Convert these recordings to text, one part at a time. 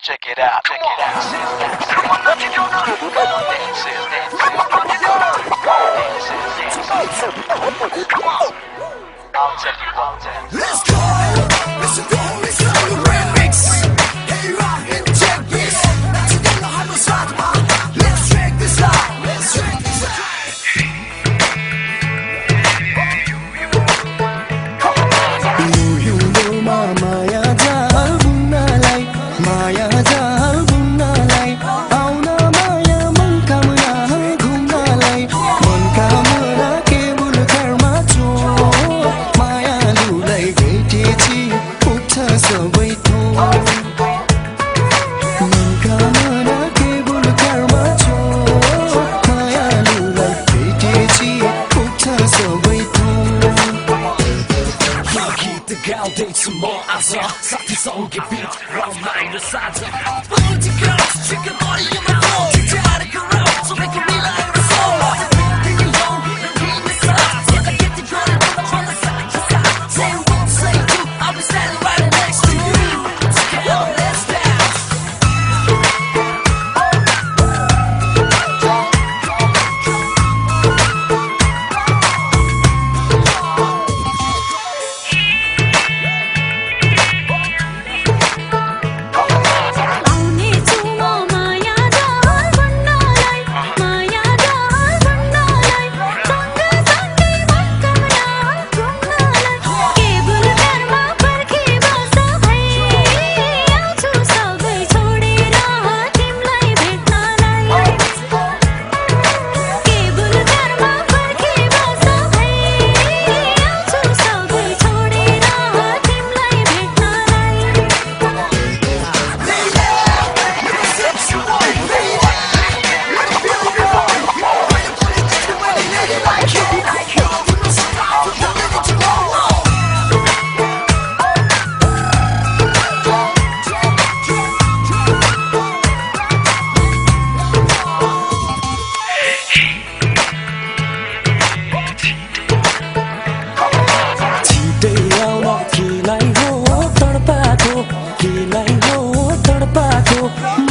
Check it out, check it out. Come on, what you doing? Dances. Come on. I'll tell you what. Let's go. Let's go. Let's go. Remix. Hey, rock and check this. Together, I'm a soccer. Let's check this out. Let's check this out. You know, mama, ya jal bunalai, maya jal bunalai, auna maya man kamna ghumnalai, man kamna ke bulkarma cho, maya lulai भेटेछि उठ्छ सबै थोक, man kamna ke bulkarma cho, maya lulai भेटेछि उठ्छ सबै थोक. The gaudate some more asa Sati song get beat Round mind the sides Bunch of girls Chicken body in my home Treat you like a girl So make me like a soul Bring it home And bring the sides Yeah, I get the girl From the side to side Say one, say two I'll be standing right next to you Together, let's dance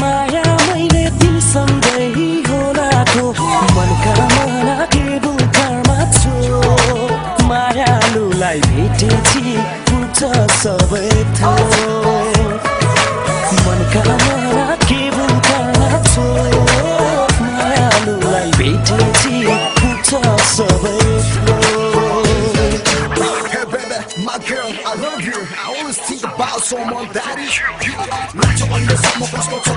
माया मैले तिमीसँगै होलाको मनका मना के बुखारमा छु मायालुलाई भेटेछि उठ्छ सबै थोक मनका मना के बुखारमा छु मायालुलाई भेटेछि उठ्छ सबै थोक. Hey baby, my girl, I love you. I always think about someone that is you. Not to understand, I'm supposed to